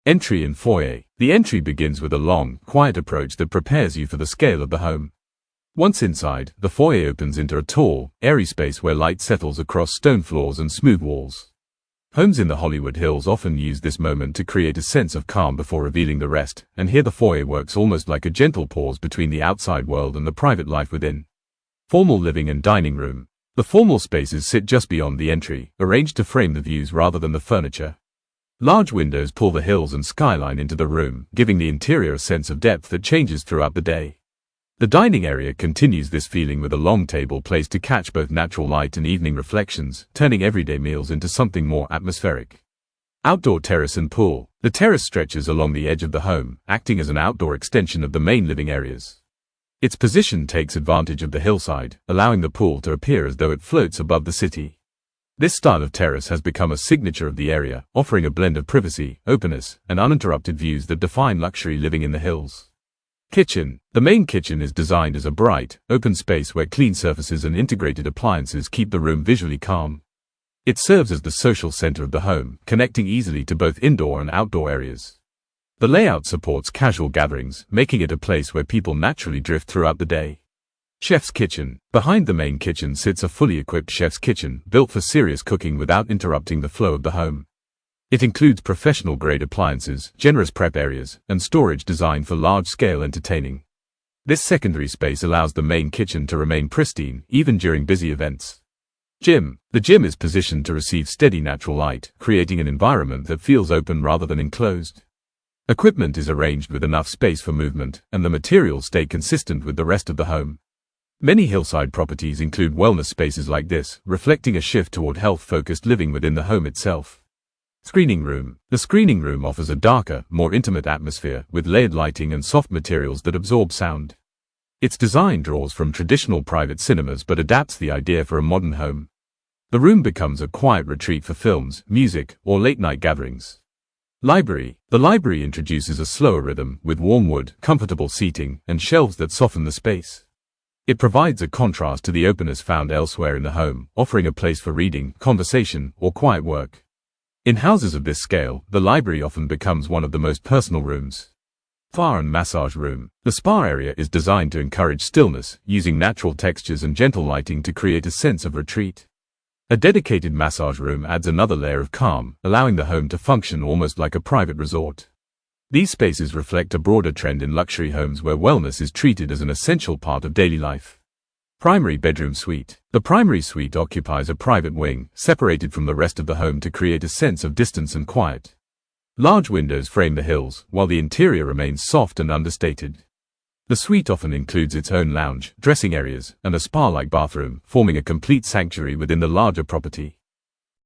Entry and foyer. The entry begins with a long, quiet approach that prepares you for the scale of the home. Once inside, the foyer opens into a tall, airy space where light settles across stone floors and smooth walls. Homes in the Hollywood Hills often use this moment to create a sense of calm before revealing the rest, and here the foyer works almost like a gentle pause between the outside world and the private life within. Formal living and dining room. The formal spaces sit just beyond the entry, arranged to frame the views rather than the furniture. Large windows pull the hills and skyline into the room, giving the interior a sense of depth that changes throughout the day. The dining area continues this feeling with a long table placed to catch both natural light and evening reflections, turning everyday meals into something more atmospheric. Outdoor terrace and pool. The terrace stretches along the edge of the home, acting as an outdoor extension of the main living areas. Its position takes advantage of the hillside, allowing the pool to appear as though it floats above the city. This style of terrace has become a signature of the area, offering a blend of privacy, openness, and uninterrupted views that define luxury living in the hills. Kitchen. The main kitchen is designed as a bright, open space where clean surfaces and integrated appliances keep the room visually calm. It serves as the social center of the home, connecting easily to both indoor and outdoor areas. The layout supports casual gatherings, making it a place where people naturally drift throughout the day. Chef's kitchen. Behind the main kitchen sits a fully equipped chef's kitchen, built for serious cooking without interrupting the flow of the home. It includes professional-grade appliances, generous prep areas, and storage designed for large-scale entertaining. This secondary space allows the main kitchen to remain pristine, even during busy events. Gym. The gym is positioned to receive steady natural light, creating an environment that feels open rather than enclosed. Equipment is arranged with enough space for movement, and the materials stay consistent with the rest of the home. Many hillside properties include wellness spaces like this, reflecting a shift toward health-focused living within the home itself. Screening room. The screening room offers a darker, more intimate atmosphere, with layered lighting and soft materials that absorb sound. Its design draws from traditional private cinemas but adapts the idea for a modern home. The room becomes a quiet retreat for films, music, or late-night gatherings. Library. The library introduces a slower rhythm, with warm wood, comfortable seating, and shelves that soften the space. It provides a contrast to the openness found elsewhere in the home, offering a place for reading, conversation, or quiet work. In houses of this scale, the library often becomes one of the most personal rooms. Spa and massage room. The spa area is designed to encourage stillness, using natural textures and gentle lighting to create a sense of retreat. A dedicated massage room adds another layer of calm, allowing the home to function almost like a private resort. These spaces reflect a broader trend in luxury homes where wellness is treated as an essential part of daily life. Primary bedroom suite. The primary suite occupies a private wing, separated from the rest of the home to create a sense of distance and quiet. Large windows frame the hills, while the interior remains soft and understated. The suite often includes its own lounge, dressing areas, and a spa-like bathroom, forming a complete sanctuary within the larger property.